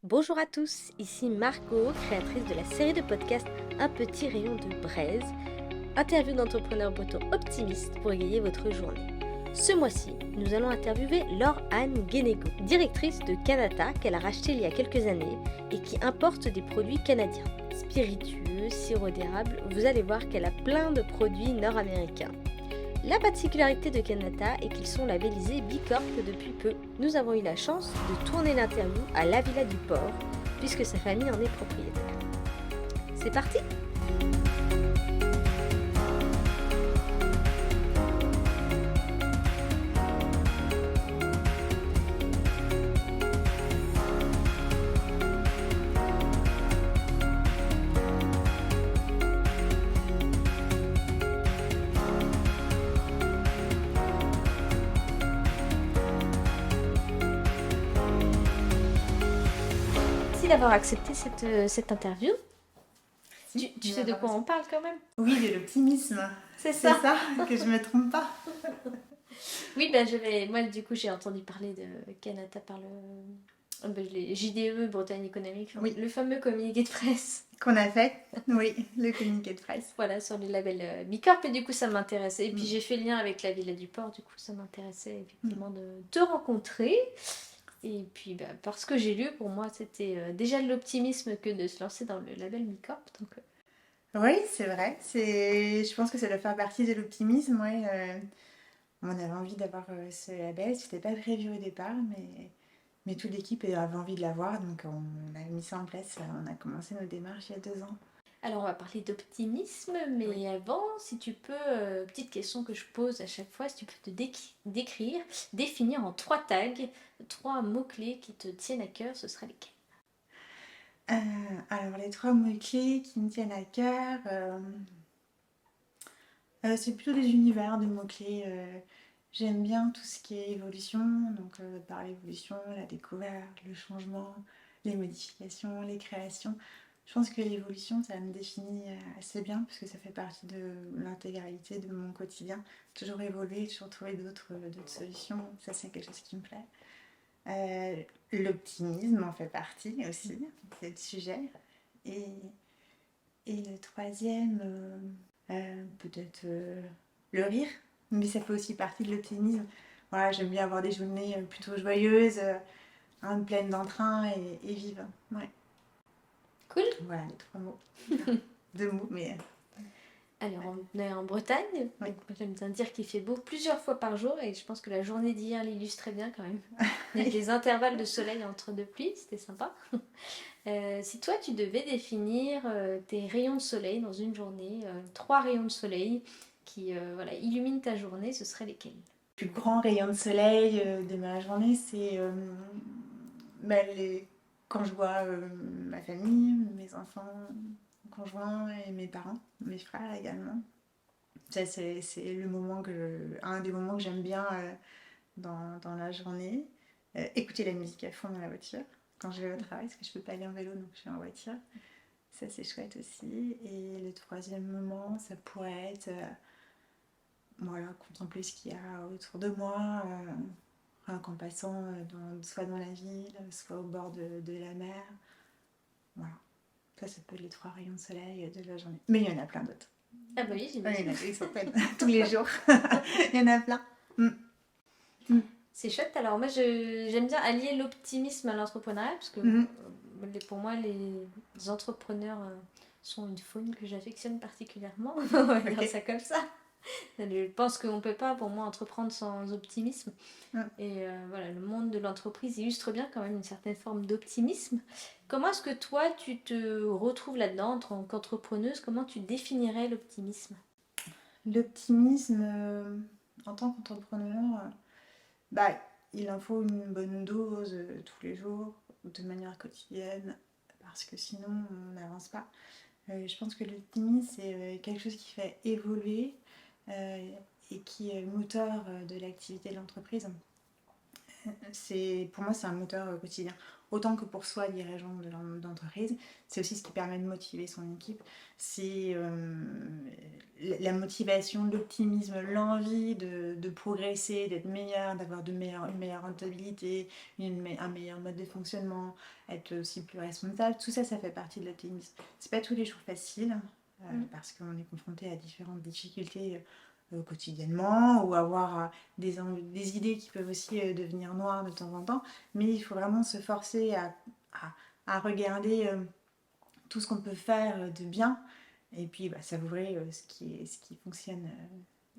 Bonjour à tous, ici Margot, créatrice de la série de podcasts Un petit rayon de braise, interview d'entrepreneurs bretons optimistes pour égayer votre journée. Ce mois-ci, nous allons interviewer Laure-Anne Guénégo, directrice de Kanata qu'elle a racheté il y a quelques années et qui importe des produits canadiens. Spiritueux, sirop d'érable, vous allez voir qu'elle a plein de produits nord-américains. La particularité de Kanata est qu'ils sont labellisés Bicorp depuis peu. Nous avons eu la chance de tourner l'interview à la Villa du Port, puisque sa famille en est propriétaire. C'est parti ? Merci d'avoir accepté cette interview. Tu sais de quoi on parle quand même ? Oui, de l'optimisme. C'est C'est ça, que je me trompe pas. Oui, moi du coup j'ai entendu parler de Kanata par les JDE, Bretagne économique, Oui. le fameux communiqué de presse. Qu'on a fait, oui, le communiqué de presse. Voilà, sur le label Bicorp, et du coup ça m'intéressait. Et puis j'ai fait le lien avec la Villa du Port, du coup ça m'intéressait effectivement de te rencontrer. Et puis parce que j'ai lu, pour moi c'était déjà de l'optimisme que de se lancer dans le label Bicorp. Donc, Oui, c'est vrai. Je pense que ça doit faire partie de l'optimisme. Ouais. On avait envie d'avoir ce label. C'était pas prévu au départ, mais toute l'équipe avait envie de l'avoir. Donc on a mis ça en place. On a commencé nos démarches il y a 2 ans. Alors on va parler d'optimisme, mais oui. Avant, si tu peux, petite question que je pose à chaque fois, si tu peux te définir en 3 tags, 3 mots-clés qui te tiennent à cœur, ce seraient lesquels ? Alors les 3 mots-clés qui me tiennent à cœur, c'est plutôt des univers de mots-clés. J'aime bien tout ce qui est évolution, donc par l'évolution, la découverte, le changement, les modifications, les créations. Je pense que l'évolution, ça me définit assez bien parce que ça fait partie de l'intégralité de mon quotidien. Toujours évoluer, toujours trouver d'autres solutions, ça c'est quelque chose qui me plaît. L'optimisme en fait partie aussi, c'est le sujet. Et le troisième, peut-être le rire, mais ça fait aussi partie de l'optimisme. Voilà, j'aime bien avoir des journées plutôt joyeuses, pleines d'entrain et vives. Ouais. Cool. Voilà les 3 mots. 2 mots, mais... Alors on est en Bretagne, Oui. donc j'aime bien dire qu'il fait beau plusieurs fois par jour, et je pense que la journée d'hier l'illustrait bien quand même. Avec les intervalles de soleil entre 2 pluies, c'était sympa. Si toi tu devais définir tes rayons de soleil dans une journée, 3 rayons de soleil qui illuminent ta journée, ce seraient lesquels ? Le plus grand rayon de soleil de ma journée, c'est quand je vois ma famille, mes enfants, mon conjoint et mes parents, mes frères également. Ça, c'est un des moments que j'aime bien dans la journée. Écouter la musique à fond dans la voiture quand je vais au travail, parce que je peux pas aller en vélo, donc je suis en voiture. Ça, c'est chouette aussi. Et le troisième moment, ça pourrait être contempler ce qu'il y a autour de moi, en passant soit dans la ville, soit au bord de la mer. Voilà. Ça peut être les 3 rayons de soleil de la journée. Mais il y en a plein d'autres. Ah bah oui, j'imagine. Ils sont pleins tous les jours. Il y en a plein. C'est chouette. Alors moi, j'aime bien allier l'optimisme à l'entrepreneuriat, parce que pour moi, les entrepreneurs sont une faune que j'affectionne particulièrement. On va dire ça comme ça. Je pense qu'on ne peut pas, pour moi, entreprendre sans optimisme. Et le monde de l'entreprise illustre bien quand même une certaine forme d'optimisme. Comment est-ce que toi, tu te retrouves là-dedans en tant qu'entrepreneuse ? Comment tu définirais l'optimisme ? L'optimisme, en tant qu'entrepreneur, il en faut une bonne dose tous les jours, de manière quotidienne, parce que sinon on n'avance pas. Je pense que l'optimisme, c'est quelque chose qui fait évoluer et qui est le moteur de l'activité de l'entreprise. Pour moi, c'est un moteur quotidien. Autant que pour soi, dirigeant d'entreprise, c'est aussi ce qui permet de motiver son équipe. C'est la motivation, l'optimisme, l'envie de progresser, d'être meilleur, d'avoir une meilleure rentabilité, un meilleur mode de fonctionnement, être aussi plus responsable. Tout ça, ça fait partie de l'optimisme. C'est pas tous les jours facile, parce qu'on est confronté à différentes difficultés quotidiennement, ou avoir des idées qui peuvent aussi devenir noires de temps en temps, mais il faut vraiment se forcer à regarder tout ce qu'on peut faire de bien, et puis savourer ce qui fonctionne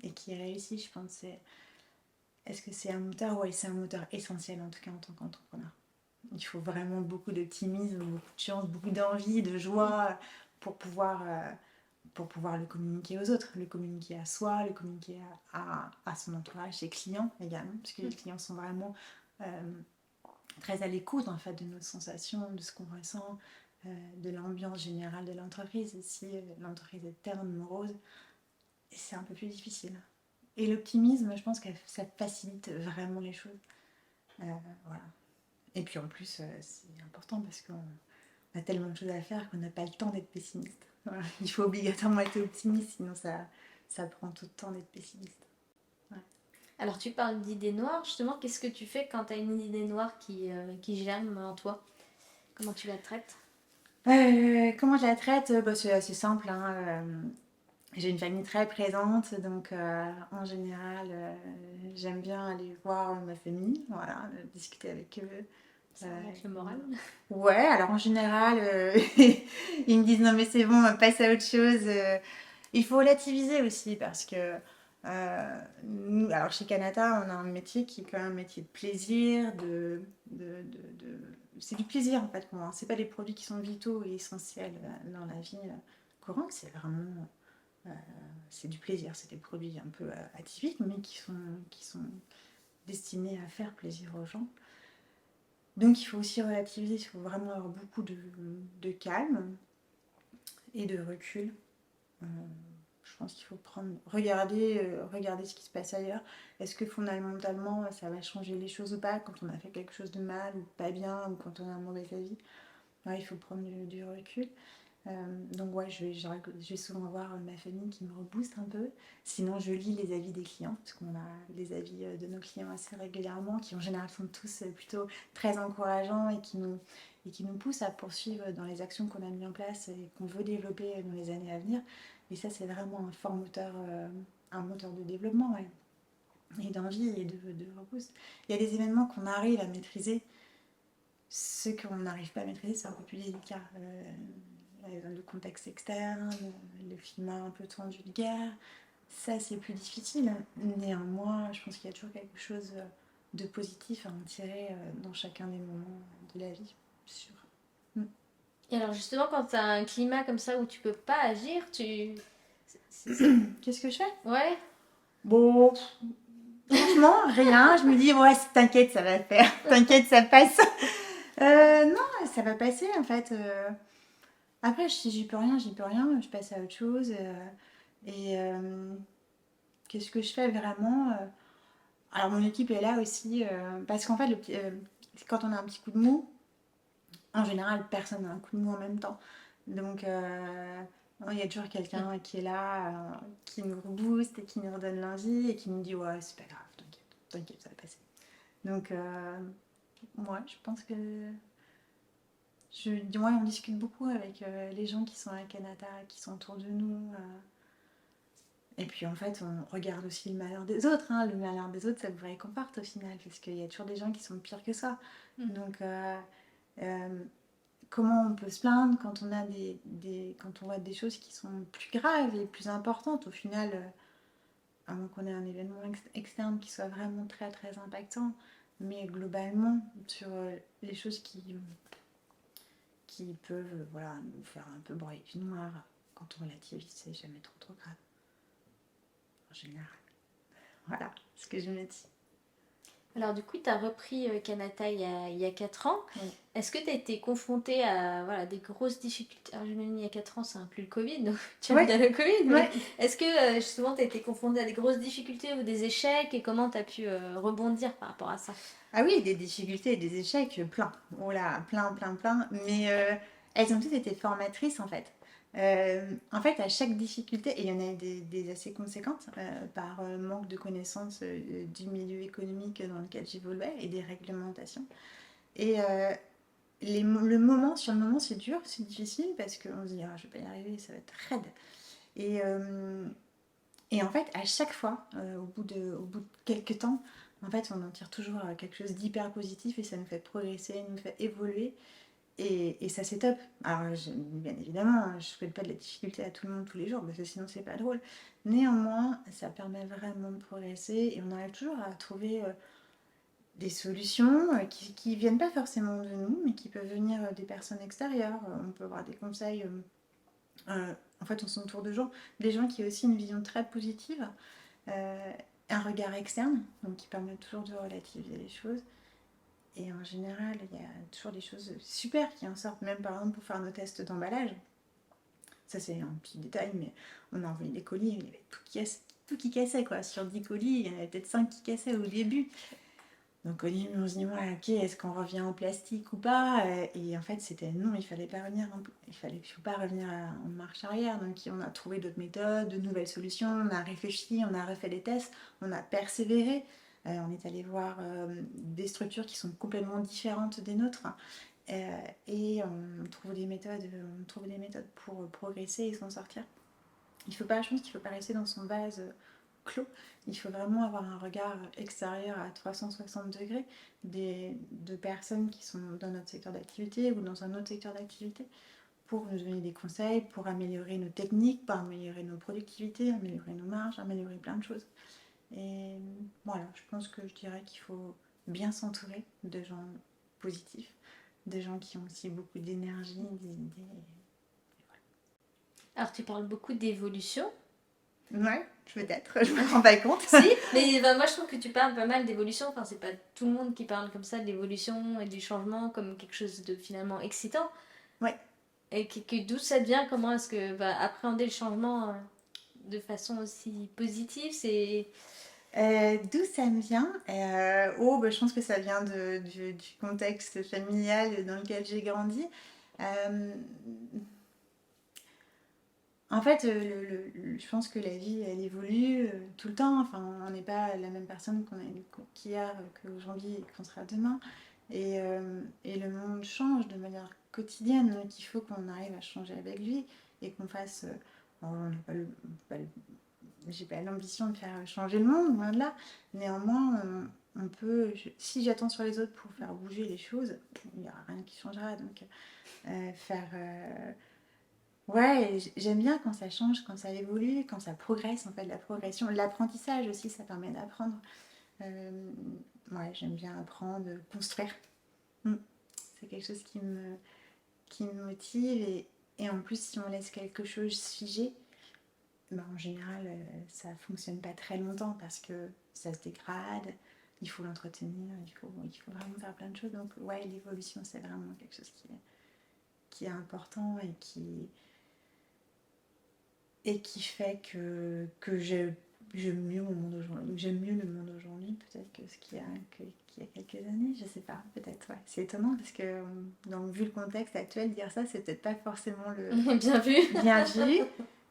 et qui réussit, je pense. Est-ce que c'est un moteur? Oui, c'est un moteur essentiel, en tout cas en tant qu'entrepreneur. Il faut vraiment beaucoup d'optimisme, beaucoup de chance, beaucoup d'envie, de joie pour pouvoir le communiquer aux autres, le communiquer à soi, le communiquer à son entourage, ses clients également, parce que les clients sont vraiment très à l'écoute en fait de nos sensations, de ce qu'on ressent, de l'ambiance générale de l'entreprise. Si l'entreprise est terne, morose, c'est un peu plus difficile. Et l'optimisme, je pense que ça facilite vraiment les choses. Voilà. Et puis en plus, c'est important parce qu'on a tellement de choses à faire qu'on n'a pas le temps d'être pessimiste. Voilà. Il faut obligatoirement être optimiste, sinon ça prend tout le temps d'être pessimiste. Ouais. Alors tu parles d'idées noires, justement, qu'est-ce que tu fais quand tu as une idée noire qui germe en toi? Comment tu la traites? Comment je la traite? C'est assez simple, hein. J'ai une famille très présente, donc en général, j'aime bien aller voir ma famille, voilà, discuter avec eux. Ça remonte le moral. Ouais, alors en général, ils me disent non mais c'est bon, passe à autre chose. Il faut relativiser aussi parce que nous, alors chez Kanata, on a un métier qui est quand même un métier de plaisir, c'est du plaisir en fait pour moi. C'est pas des produits qui sont vitaux et essentiels dans la vie courante, c'est vraiment c'est du plaisir. C'est des produits un peu atypiques mais qui sont destinés à faire plaisir aux gens. Donc il faut aussi relativiser, il faut vraiment avoir beaucoup de calme et de recul. Je pense qu'il faut regarder ce qui se passe ailleurs. Est-ce que fondamentalement ça va changer les choses ou pas quand on a fait quelque chose de mal ou pas bien ou quand on a un mauvais avis? Ouais, il faut prendre du recul. Donc ouais, je vais souvent voir ma famille qui me rebooste un peu. Sinon, je lis les avis des clients, parce qu'on a les avis de nos clients assez régulièrement, qui en général sont tous plutôt très encourageants et qui nous poussent à poursuivre dans les actions qu'on a mis en place et qu'on veut développer dans les années à venir. Et ça, c'est vraiment un fort moteur, un moteur de développement, ouais. Et d'envie et de reboost. Il y a des événements qu'on arrive à maîtriser. Ceux qu'on n'arrive pas à maîtriser, c'est un peu plus délicat. Le contexte externe, le climat un peu tendu de guerre, ça c'est plus difficile. Néanmoins, je pense qu'il y a toujours quelque chose de positif à en tirer dans chacun des moments de la vie, sûr. Et alors justement, quand tu as un climat comme ça où tu peux pas agir, Qu'est-ce que je fais? Ouais. Bon, franchement, rien. Je me dis, ouais, t'inquiète, ça va le faire. T'inquiète, ça passe. Non, ça va passer en fait. Après, si j'y peux rien, je passe à autre chose. Qu'est-ce que je fais vraiment? Alors, mon équipe est là aussi, parce qu'en fait, quand on a un petit coup de mou, en général, personne n'a un coup de mou en même temps. Donc, il y a toujours quelqu'un qui est là, qui nous rebooste et qui nous redonne l'envie et qui nous dit ouais, c'est pas grave, t'inquiète, ça va passer. Donc, moi, je pense que on discute beaucoup avec les gens qui sont à Kanata, qui sont autour de nous. Et puis en fait, on regarde aussi le malheur des autres. Hein. Le malheur des autres, ça vous réconforte au final, parce qu'il y a toujours des gens qui sont pires que ça. Donc, comment on peut se plaindre quand on a quand on voit des choses qui sont plus graves et plus importantes au final, à moins qu'on ait un événement externe qui soit vraiment très très impactant, mais globalement sur les choses qui peuvent nous faire un peu broyer du noir, quand on relativise, c'est jamais trop grave en général. Voilà ce que je me dis. Alors du coup, tu as repris Kanata il y a 4 ans. Oui. Est-ce que tu as été confrontée à des grosses difficultés? Alors j'imagine il y a 4 ans, c'est un plus le Covid, donc tu as vu le Covid. Mais est-ce que justement tu as été confrontée à des grosses difficultés ou des échecs et comment tu as pu rebondir par rapport à ça? Ah oui, des difficultés et des échecs, plein. Oh là, plein, plein, plein. Mais elles ont toutes été formatrices en fait. En fait, à chaque difficulté, et il y en a des assez conséquentes, par manque de connaissances du milieu économique dans lequel j'évoluais et des réglementations. Et sur le moment, c'est dur, c'est difficile parce qu'on se dit, ah, je vais pas y arriver, ça va être raide. Et, et en fait, à chaque fois, au bout de quelques temps, en fait, on en tire toujours quelque chose d'hyper positif et ça nous fait progresser, nous fait évoluer. Et ça, c'est top. Alors, bien évidemment, je ne souhaite pas de la difficulté à tout le monde tous les jours, parce que sinon, c'est pas drôle. Néanmoins, ça permet vraiment de progresser et on arrive toujours à trouver des solutions qui viennent pas forcément de nous, mais qui peuvent venir des personnes extérieures. On peut avoir des conseils. En fait, on s'entoure de gens, des gens qui ont aussi une vision très positive, euh, un regard externe, donc qui permet toujours de relativiser les choses. Et en général, il y a toujours des choses super qui en sortent, même par exemple pour faire nos tests d'emballage. Ça, c'est un petit détail, mais on a envoyé des colis, il y avait tout qui cassait, quoi. Sur 10 colis, il y en avait peut-être 5 qui cassaient au début. Donc au début, on se dit, ouais, ok, est-ce qu'on revient en plastique ou pas? Et en fait, c'était non, il fallait pas revenir, faut pas revenir en marche arrière. Donc on a trouvé d'autres méthodes, de nouvelles solutions, on a réfléchi, on a refait des tests, on a persévéré. On est allé voir des structures qui sont complètement différentes des nôtres. Et on trouve des méthodes pour progresser et s'en sortir. Je pense qu'il ne faut pas rester dans son vase clos. Il faut vraiment avoir un regard extérieur à 360 degrés de personnes qui sont dans notre secteur d'activité ou dans un autre secteur d'activité pour nous donner des conseils, pour améliorer nos techniques, pour améliorer nos productivités, améliorer nos marges, améliorer plein de choses. Et voilà, je pense que je dirais qu'il faut bien s'entourer de gens positifs, de gens qui ont aussi beaucoup d'énergie, d'idées. Alors tu parles beaucoup d'évolution. Ouais, peut-être, je me rends pas compte. Si, mais moi je trouve que tu parles pas mal d'évolution. Enfin, c'est pas tout le monde qui parle comme ça de l'évolution et du changement comme quelque chose de finalement excitant. Ouais. Et d'où ça vient? Comment est-ce que appréhender le changement de façon aussi positive? C'est D'où ça me vient je pense que ça vient du contexte familial dans lequel j'ai grandi. Euh, En fait, je pense que la vie, elle évolue tout le temps. Enfin, on n'est pas la même personne qu'hier, qu'aujourd'hui et qu'on sera demain. Et le monde change de manière quotidienne. Donc, il faut qu'on arrive à changer avec lui et qu'on fasse. J'ai pas l'ambition de faire changer le monde, loin de là. Néanmoins, on peut. Si j'attends sur les autres pour faire bouger les choses, il n'y aura rien qui changera. Donc, faire. Ouais, j'aime bien quand ça change, quand ça évolue, quand ça progresse, en fait, la progression. L'apprentissage aussi, ça permet d'apprendre. Euh, ouais, j'aime bien apprendre, construire. Mm. C'est quelque chose qui me motive. Et en plus, si on laisse quelque chose figer, en général, ça fonctionne pas très longtemps parce que ça se dégrade, il faut l'entretenir, il faut vraiment faire plein de choses. Donc, ouais, l'évolution, c'est vraiment quelque chose qui est important et qui fait que j'aime mieux mon monde aujourd'hui. J'aime mieux le monde aujourd'hui, peut-être que ce qu'il y a quelques années, je sais pas, peut-être, ouais. C'est étonnant parce que, donc, vu le contexte actuel, dire ça, c'est peut-être pas forcément le bien vu. bien vu.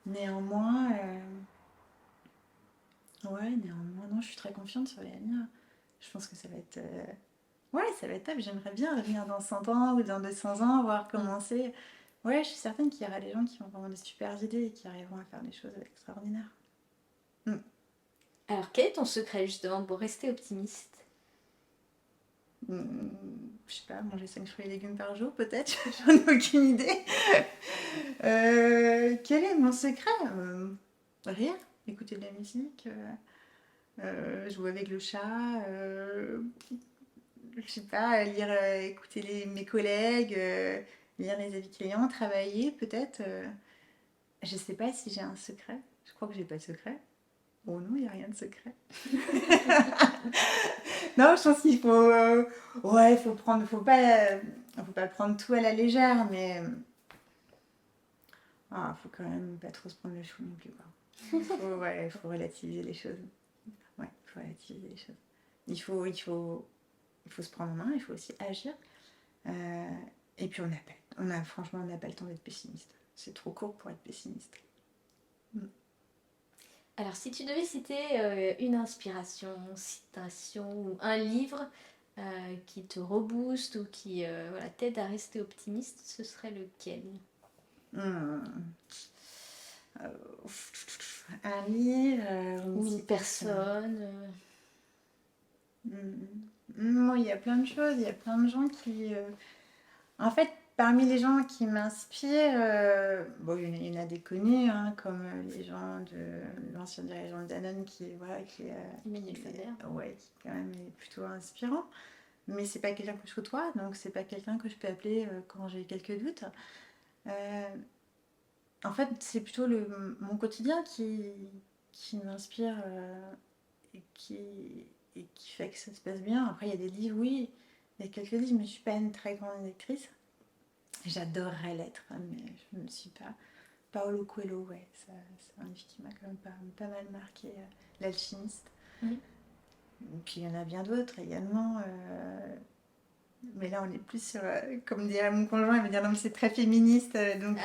Néanmoins, néanmoins, non, je suis très confiante sur l'avenir. Je pense que ça va être. Ouais, ça va être top. J'aimerais bien revenir dans 100 ans ou dans 200 ans, voir comment c'est. Ouais, je suis certaine qu'il y aura des gens qui ont vraiment des super idées et qui arriveront à faire des choses extraordinaires. Mm. Alors quel est ton secret justement pour rester optimiste? Je sais pas, manger 5 fruits et légumes par jour, peut-être. J'en ai aucune idée. Quel est mon secret? Rien. Écouter de la musique, jouer avec le chat, je sais pas, lire, écouter mes collègues, lire les avis clients, travailler peut-être. Je sais pas si j'ai un secret. Je crois que j'ai pas de secret. Oh non, il n'y a rien de secret. Non, je pense qu'il faut. Ouais, faut pas prendre tout à la légère, mais. Faut quand même pas trop se prendre le chou non plus, quoi. Faut relativiser les choses. Ouais, faut relativiser les choses. Il faut il faut se prendre en main, il faut aussi agir. Et puis franchement, on n'a pas le temps d'être pessimiste. C'est trop court pour être pessimiste. Alors, si tu devais citer une inspiration, citation ou un livre qui te rebooste ou qui t'aide à rester optimiste, ce serait lequel? Un livre ou une personne Il y a plein de choses, il y a plein de gens qui... En fait, parmi les gens qui m'inspirent, il y en a des connus, hein, comme les gens de l'ancien dirigeant de Danone Emmanuel Faber. Qui quand même est plutôt inspirant. Mais c'est pas quelqu'un que je côtoie, donc c'est pas quelqu'un que je peux appeler quand j'ai quelques doutes. En fait, c'est plutôt mon quotidien qui m'inspire et qui fait que ça se passe bien. Après, il y a des livres, oui, il y a quelques livres, mais je ne suis pas une très grande lectrice. J'adorerais l'être, mais je ne le suis pas. Paulo Coelho, c'est un livre qui m'a quand même pas mal marqué. L'alchimiste. Et puis il y en a bien d'autres également. Mais là, on est plus sur, comme dirait mon conjoint, il va dire non, mais c'est très féministe. Donc,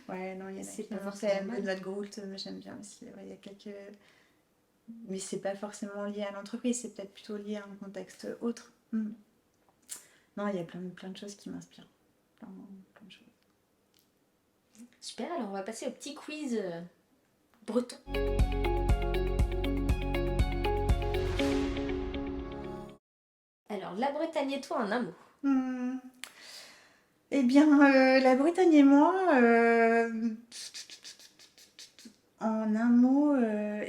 ouais, non, il y en a c'est qui pas m'ont forcément fait. mal. Benoît Groult, j'aime bien aussi. Ouais, il y a quelques. Mais c'est pas forcément lié à l'entreprise, c'est peut-être plutôt lié à un contexte autre. Non, il y a plein de choses qui m'inspirent. Plein de choses. Super, alors on va passer au petit quiz breton. Alors, la Bretagne et toi en un mot. Eh bien, la Bretagne et moi, en un mot,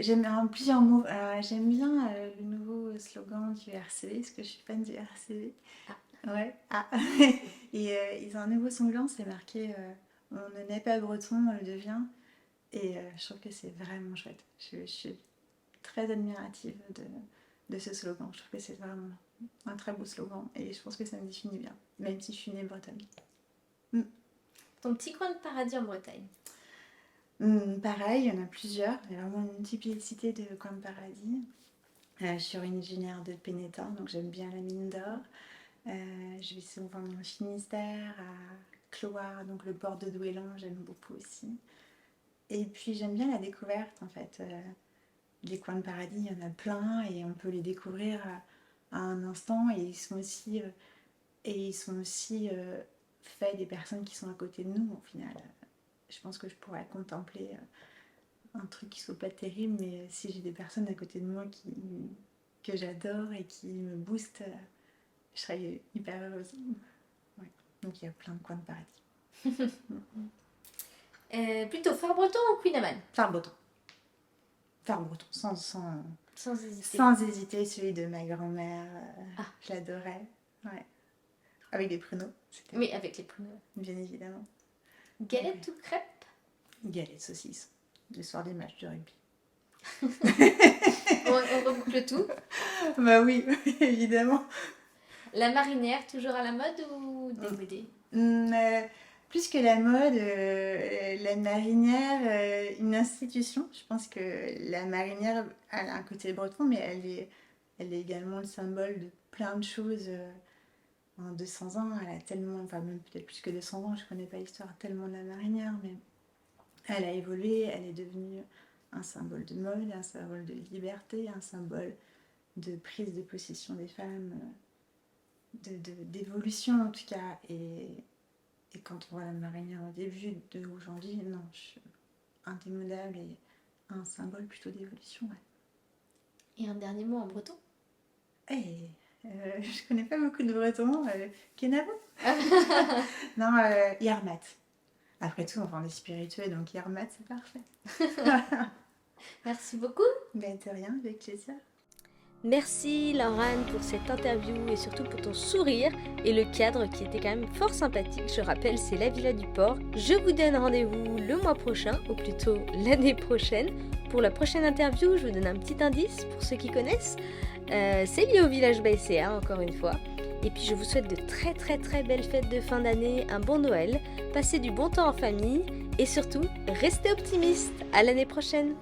j'aime en plusieurs mots. J'aime bien le nouveau slogan du RCV, parce que je suis fan du RCV. Ouais. Et ils ont un nouveau slogan, c'est marqué on ne naît pas breton, on le devient. Et je trouve que c'est vraiment chouette. Je suis très admirative de ce slogan. Je trouve que c'est vraiment un très beau slogan et je pense que ça me définit bien, même si je suis née bretonne. Ton petit coin de paradis en Bretagne? Pareil, il y en a plusieurs. Il y a vraiment une multiplicité de coins de paradis. Je suis originaire de Pénétin, donc j'aime bien la mine d'or. Je vais souvent dans le Finistère, à Cloire, donc le port de Douélan, j'aime beaucoup aussi. Et puis j'aime bien la découverte en fait. Les coins de paradis, il y en a plein et on peut les découvrir à un instant et ils sont aussi faits des personnes qui sont à côté de nous au final. Je pense que je pourrais contempler un truc qui soit pas terrible, mais si j'ai des personnes à côté de moi que j'adore et qui me boostent, je serais hyper heureuse. Ouais. Donc il y a plein de coins de paradis. Plutôt phare breton ou Queen Amman? Phare breton. Phare breton, sans hésiter. Sans hésiter, celui de ma grand-mère. Je l'adorais. Ouais. Avec les pruneaux. Oui, avec les pruneaux. Bien évidemment. Galette ou crêpe? Galette saucisse. Le soir des matchs de rugby. on reboucle tout. Bah oui, évidemment. La marinière, toujours à la mode ou démodée? Plus que la mode, la marinière, une institution. Je pense que la marinière elle a un côté breton, mais elle est également le symbole de plein de choses. En 200 ans, elle a tellement, enfin même peut-être plus que 200 ans, je ne connais pas l'histoire tellement de la marinière, mais elle a évolué, elle est devenue un symbole de mode, un symbole de liberté, un symbole de prise de possession des femmes, d'évolution en tout cas. Et quand on voit la marinière au début d'aujourd'hui, non, je suis indémodable et un symbole plutôt d'évolution. Ouais. Et un dernier mot en breton? Je connais pas beaucoup de bretons. Kenavo. Non, Yarmat. Après tout, on est spiritueux, donc Yarmat, c'est parfait. Merci beaucoup. Ben, de rien, avec plaisir. Merci Laurane pour cette interview et surtout pour ton sourire et le cadre qui était quand même fort sympathique. Je rappelle, c'est la Villa du Port. Je vous donne rendez-vous le mois prochain, ou plutôt l'année prochaine. Pour la prochaine interview, je vous donne un petit indice pour ceux qui connaissent. C'est lié au village Baïséa, encore une fois. Et puis je vous souhaite de très très très belles fêtes de fin d'année, un bon Noël, passez du bon temps en famille et surtout, restez optimistes. À l'année prochaine.